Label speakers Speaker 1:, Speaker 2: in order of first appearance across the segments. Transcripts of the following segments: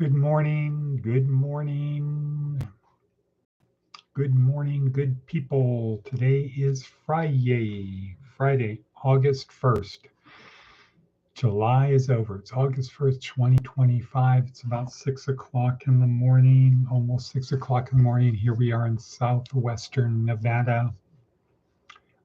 Speaker 1: Good morning, good morning, good morning, good people. Today is Friday, August 1st. July is over. It's August 1st, 2025. It's about 6 o'clock in the morning, almost 6 o'clock in the morning. Here we are in southwestern Nevada,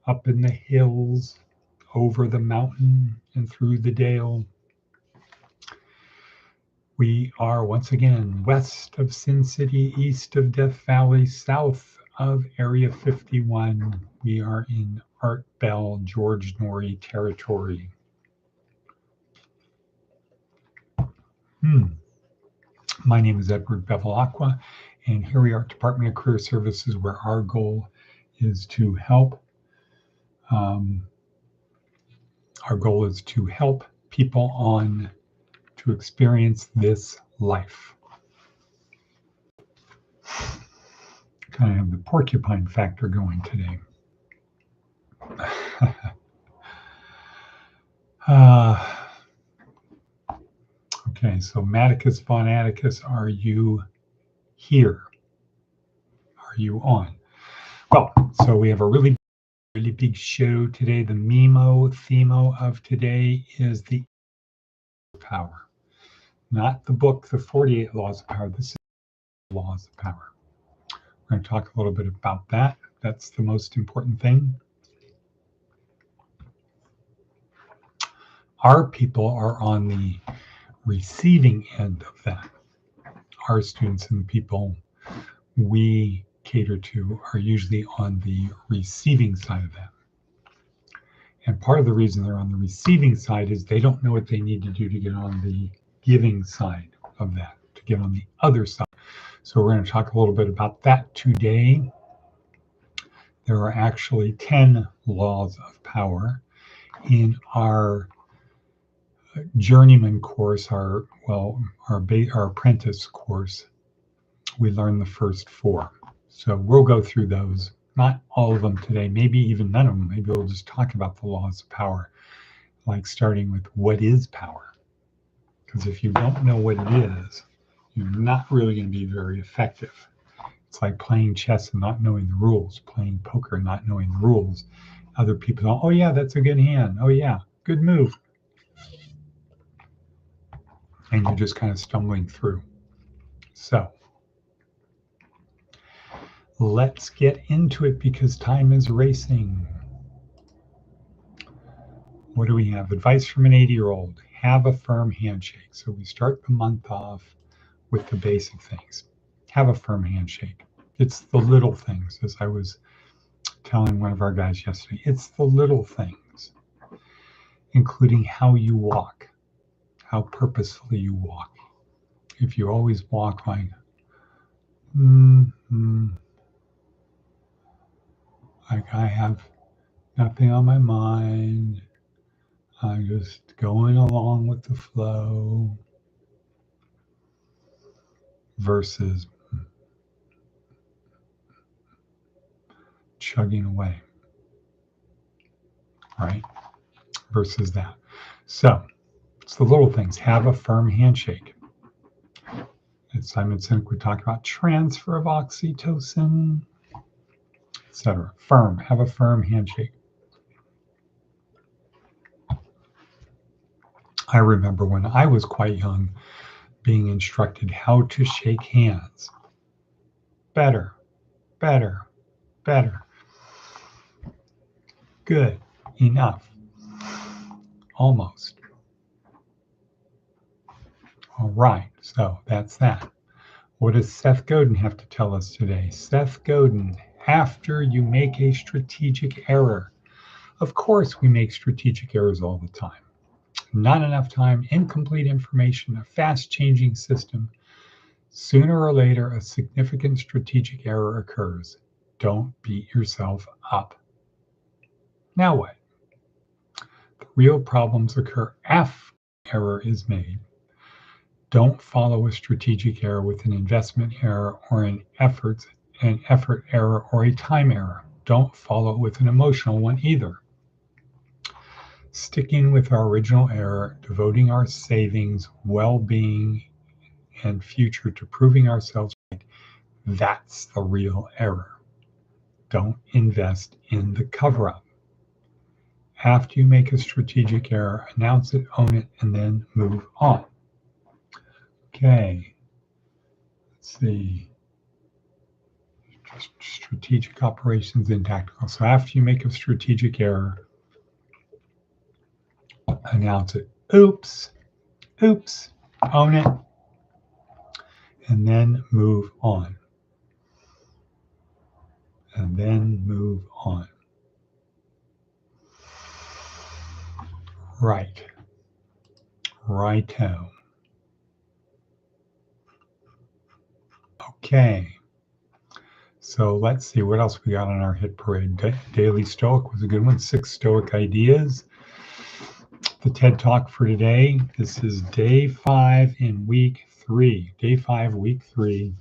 Speaker 1: up in the hills, over the mountain and through the dale. We are once again west of Sin City, east of Death Valley, south of Area 51. We are in Art Bell, George Norrie territory. My name is Edward Bevilacqua, and here we are at Department of Career Services, where our goal is to help. Our goal is to help people on to experience this life. Kind of have the porcupine factor going today. Okay, so Maticus Von Atticus, are you here? Are you on? Well, so we have a really big show today. The theme of today is the power. Not the book, The 48 Laws of Power. This is the Laws of Power. We're going to talk a little bit about that. That's the most important thing. Our people are on the receiving end of that. Our students and the people we cater to are usually on the receiving side of that. And part of the reason they're on the receiving side is they don't know what they need to do to get on the giving side of that, to get on the other side. So we're going to talk a little bit about that today. There are actually 10 laws of power in our journeyman course, our apprentice course. We learned the first 4. So we'll go through those. Not all of them today, maybe even none of them. Maybe we'll just talk about the laws of power, like starting with what is power. Because if you don't know what it is, you're not really going to be very effective. It's like playing chess and not knowing the rules, playing poker and not knowing the rules. Other people go, oh yeah, that's a good hand. Oh yeah, good move. And you're just kind of stumbling through. So let's get into it because time is racing. What do we have? Advice from an 80-year-old. Have a firm handshake. So we start the month off with the basic things. Have a firm handshake. It's the little things, as I was telling one of our guys yesterday. It's the little things, including how you walk, how purposefully you walk. If you always walk like, like I have nothing on my mind, I'm just going along with the flow, versus chugging away, right? Versus that. So it's the little things. Have a firm handshake. As Simon Sinek would talk about transfer of oxytocin, etc. Firm. Have a firm handshake. I remember when I was quite young being instructed how to shake hands. Better, better, better. Good, enough, almost. All right, so that's that. What does Seth Godin have to tell us today? Seth Godin, after you make a strategic error. Of course, we make strategic errors all the time. Not enough time, incomplete information, a fast-changing system. Sooner or later, a significant strategic error occurs. Don't beat yourself up. Now what? The real problems occur after error is made. Don't follow a strategic error with an investment error or an effort error or a time error. Don't follow it with an emotional one either. Sticking with our original error, devoting our savings, well-being, and future to proving ourselves right, that's the real error. Don't invest in the cover-up. After you make a strategic error, announce it, own it, and then move on. Okay, let's see. Strategic operations and tactical. So after you make a strategic error, announce it. Oops, own it, and then move on. And then move on. Right. Righto. Okay. So let's see what else we got on our hit parade. Daily Stoic was a good one. 6 Stoic ideas. The TED Talk for today. This is day 5 in week 3. Day 5, week 3.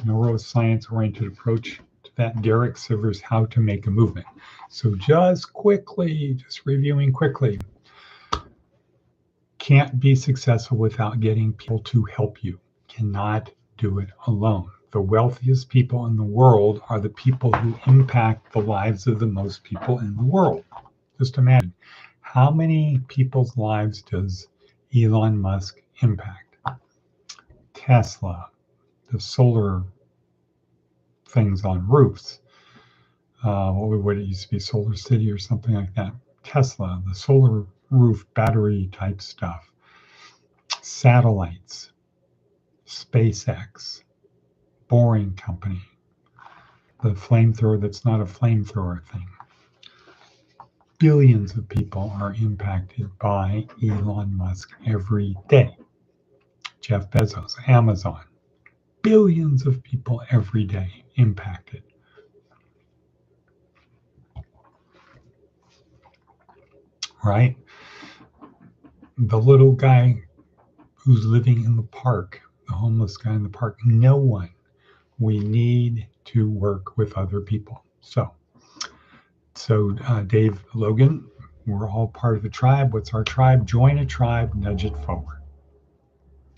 Speaker 1: Neuroscience-oriented approach to that. Derek Sivers, How to Make a Movement. So just reviewing quickly. Can't be successful without getting people to help you. Cannot do it alone. The wealthiest people in the world are the people who impact the lives of the most people in the world. Just imagine, how many people's lives does Elon Musk impact? Tesla, the solar things on roofs. What would it used to be, Solar City or something like that? Tesla, the solar roof battery type stuff. Satellites, SpaceX, Boring Company, the flamethrower that's not a flamethrower thing. Billions of people are impacted by Elon Musk every day. Jeff Bezos, Amazon. Billions of people every day impacted. Right? The little guy who's living in the park, the homeless guy in the park, no one. We need to work with other people. So Dave Logan, we're all part of the tribe. What's our tribe? Join a tribe, nudge it forward.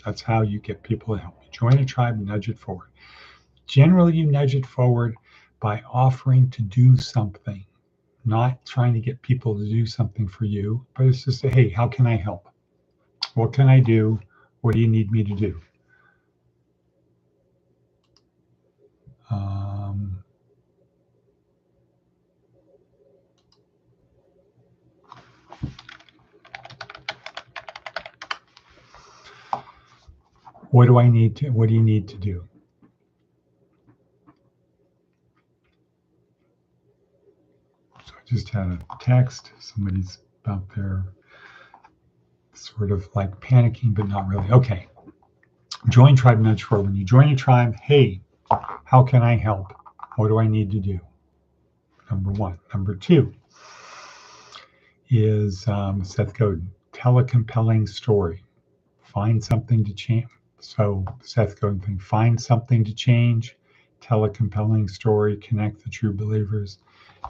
Speaker 1: That's how you get people to help you. Join a tribe, nudge it forward. Generally, you nudge it forward by offering to do something, not trying to get people to do something for you, but it's just say, hey, how can I help? What can I do? What do you need me to do? What do you need to do? So I just had a text. Somebody's out there sort of like panicking, but not really. Okay. Join tribe, nudge forward. When you join a tribe, hey, how can I help? What do I need to do? Number 1. Number 2 is Seth Godin. Tell a compelling story. Find something to change. So Seth Godin thing, find something to change, tell a compelling story, connect the true believers,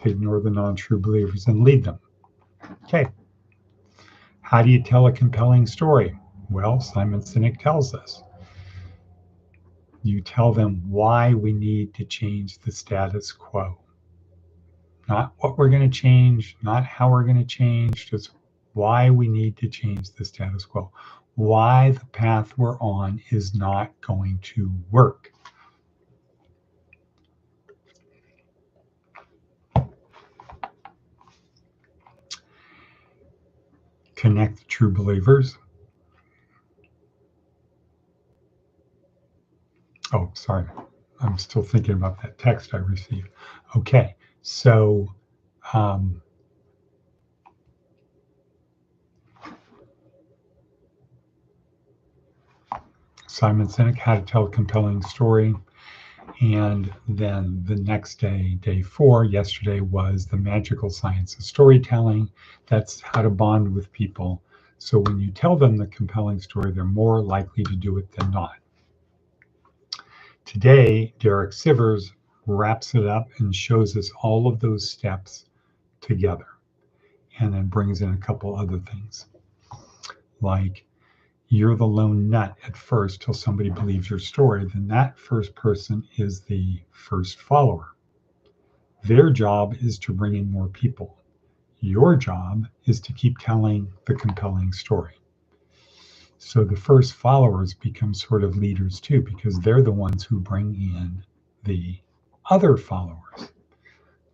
Speaker 1: ignore the non-true believers, and lead them. Okay. How do you tell a compelling story? Well, Simon Sinek tells us. You tell them why we need to change the status quo. Not what we're going to change, not how we're going to change, just why we need to change the status quo. Why the path we're on is not going to work. Connect the true believers. Oh, sorry. I'm still thinking about that text I received. Okay, so Simon Sinek, How to Tell a Compelling Story. And then the next day, day 4, yesterday, was The Magical Science of Storytelling. That's how to bond with people. So when you tell them the compelling story, they're more likely to do it than not. Today, Derek Sivers wraps it up and shows us all of those steps together, and then brings in a couple other things, like you're the lone nut at first till somebody believes your story, then that first person is the first follower. Their job is to bring in more people. Your job is to keep telling the compelling story. So the first followers become sort of leaders too, because they're the ones who bring in the other followers.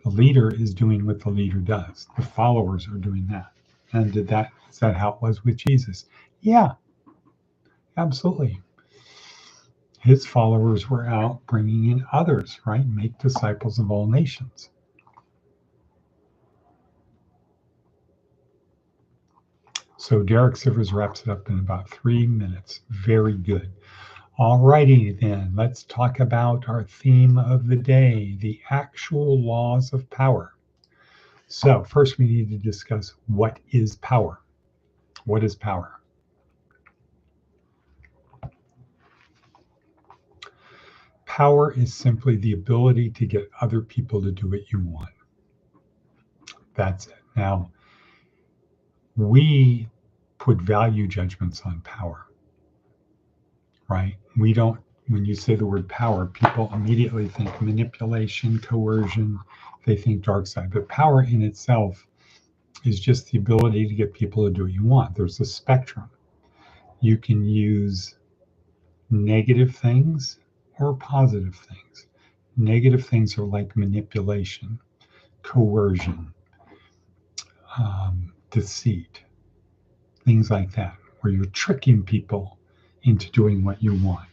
Speaker 1: The leader is doing what the leader does. The followers are doing that. And is that how it was with Jesus? Yeah, absolutely. His followers were out bringing in others, right? Make disciples of all nations. So Derek Sivers wraps it up in about 3 minutes. Very good. All righty then, let's talk about our theme of the day, the actual laws of power. So first we need to discuss what is power. What is power? Power is simply the ability to get other people to do what you want. That's it. Now, we put value judgments on power, right? We don't, when you say the word power, people immediately think manipulation, coercion, they think dark side. But power in itself is just the ability to get people to do what you want. There's a spectrum. You can use negative things or positive things. Negative things are like manipulation, coercion, deceit, things like that, where you're tricking people into doing what you want,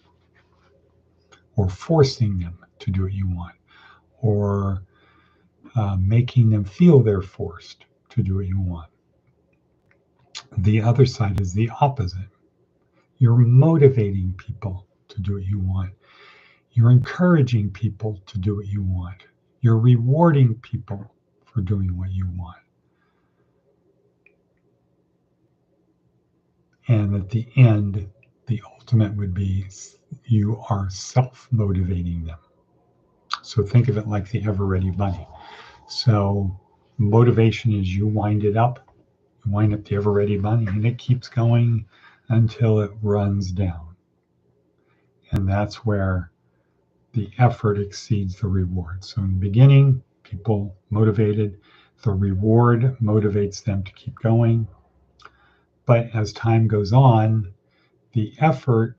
Speaker 1: or forcing them to do what you want, or making them feel they're forced to do what you want. The other side is the opposite. You're motivating people to do what you want. You're encouraging people to do what you want. You're rewarding people for doing what you want. And at the end, the ultimate would be you are self-motivating them. So think of it like the ever-ready bunny. So motivation is you wind it up, you wind up the ever-ready bunny, and it keeps going until it runs down. And that's where the effort exceeds the reward. So in the beginning, people motivated, the reward motivates them to keep going. But as time goes on, the effort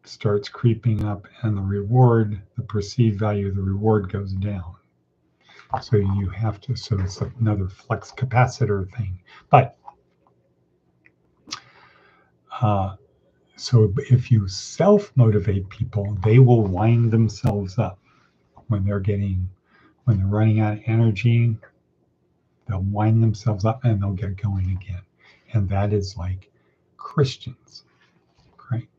Speaker 1: starts creeping up and the reward, the perceived value of the reward goes down. So you have to, so it's another flux capacitor thing. But so if you self-motivate people, they will wind themselves up when they're running out of energy. They'll wind themselves up and they'll get going again. And that is like Christians, right?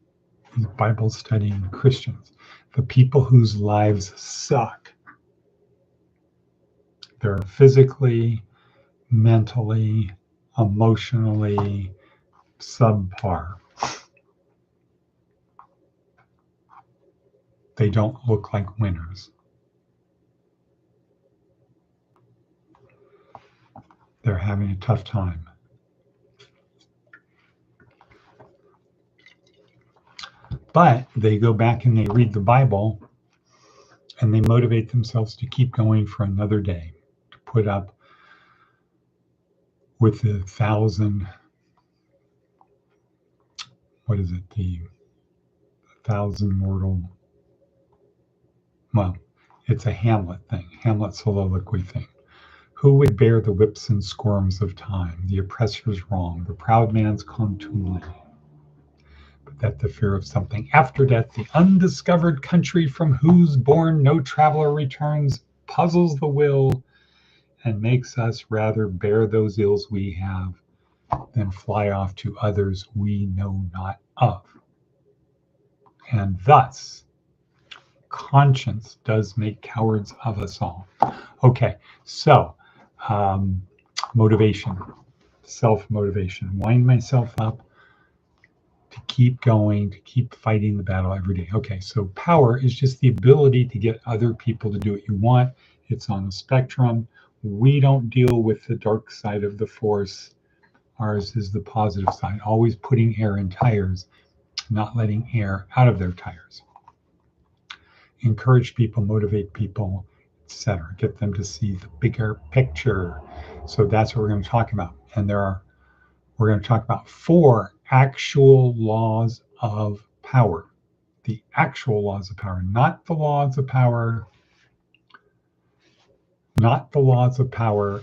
Speaker 1: These Bible studying Christians, the people whose lives suck. They're physically, mentally, emotionally subpar. They don't look like winners. They're having a tough time. But they go back and they read the Bible and they motivate themselves to keep going for another day, to put up with the 1,000, what is it, the 1,000 mortal, well, it's a Hamlet thing, Hamlet soliloquy thing. Who would bear the whips and squirms of time, the oppressor's wrong, the proud man's contumely? But that the fear of something after death, the undiscovered country from whose bourne no traveler returns, puzzles the will and makes us rather bear those ills we have than fly off to others we know not of. And thus, conscience does make cowards of us all. Okay, so motivation, self-motivation, wind myself up to keep going, to keep fighting the battle every day. Okay, so power is just the ability to get other people to do what you want. It's on a spectrum. We don't deal with the dark side of the force Ours is the positive side, always putting air in tires, not letting air out of their tires. Encourage people, motivate people, etc. Get them to see the bigger picture. So that's what we're going to talk about. And we're going to talk about 4 actual laws of power. The actual laws of power, not the laws of power, not the laws of power.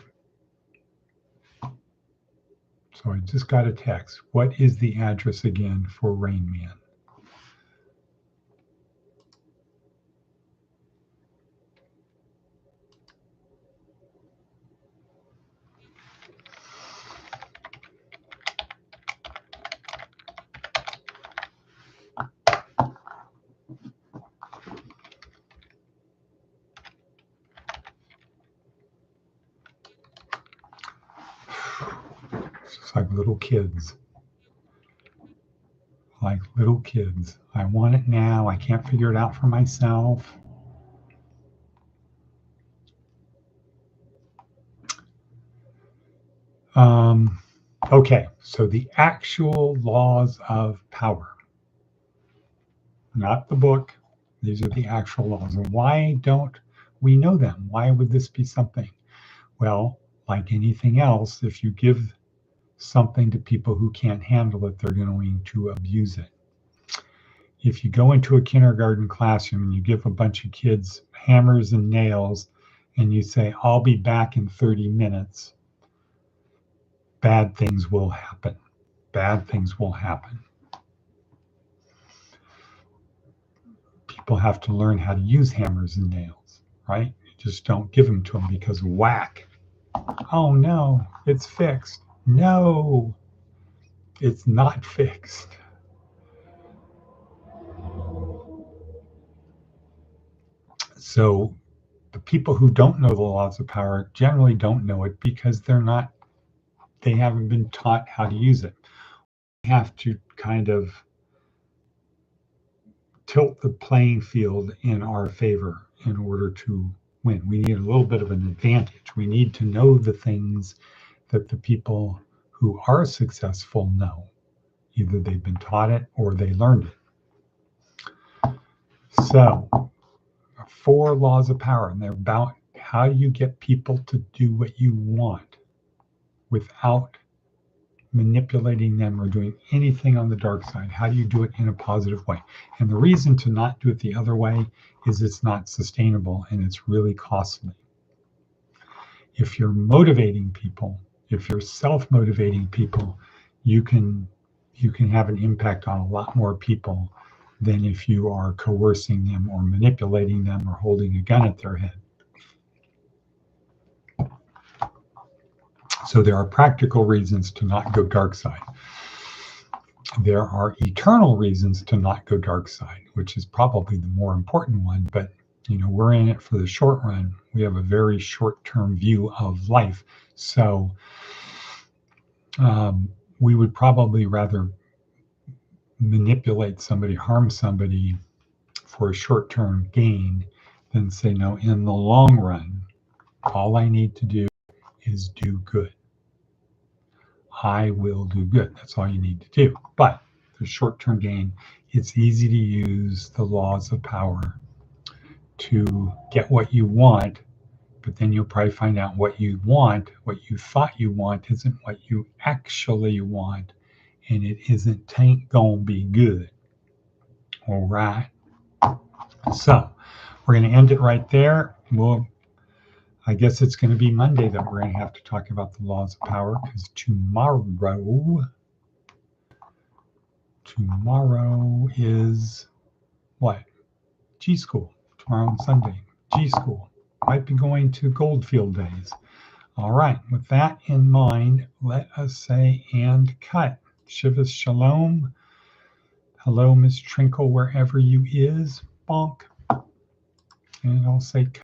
Speaker 1: So I just got a text. What is the address again for Rain Man? It's like little kids. Like little kids. I want it now. I can't figure it out for myself. Okay, so the actual laws of power, not the book. These are the actual laws. And why don't we know them? Why would this be something? Well, like anything else, if you give something to people who can't handle it, they're going to abuse it. If you go into a kindergarten classroom and you give a bunch of kids hammers and nails and you say, I'll be back in 30 minutes, bad things will happen. Bad things will happen. People have to learn how to use hammers and nails, right? You just don't give them to them because whack. Oh no, it's fixed. No, it's not fixed. So the people who don't know the laws of power generally don't know it because they haven't been taught how to use it. We have to kind of tilt the playing field in our favor in order to win. We need a little bit of an advantage. We need to know the things that the people who are successful know. Either they've been taught it or they learned it. So, 4 laws of power, and they're about how you get people to do what you want without manipulating them or doing anything on the dark side. How do you do it in a positive way? And the reason to not do it the other way is it's not sustainable and it's really costly. If you're motivating people, if you're self-motivating people, you can have an impact on a lot more people than if you are coercing them or manipulating them or holding a gun at their head. So there are practical reasons to not go dark side. There are eternal reasons to not go dark side, which is probably the more important one, but we're in it for the short run. We have a very short-term view of life. So we would probably rather manipulate somebody, harm somebody for a short-term gain than say, no, in the long run, all I need to do is do good. I will do good. That's all you need to do. But the short-term gain, it's easy to use the laws of power to get what you want, but then you'll probably find out what you want, what you thought you want, isn't what you actually want, and it isn't gonna be good. All right. So we're going to end it right there. I guess it's going to be Monday that we're going to have to talk about the laws of power, because tomorrow is what? G School. Tomorrow and Sunday, G School. Might be going to Goldfield Days. All right, with that in mind, let us say and cut. Shivas Shalom. Hello, Miss Trinkle, wherever you is. Bonk. And I'll say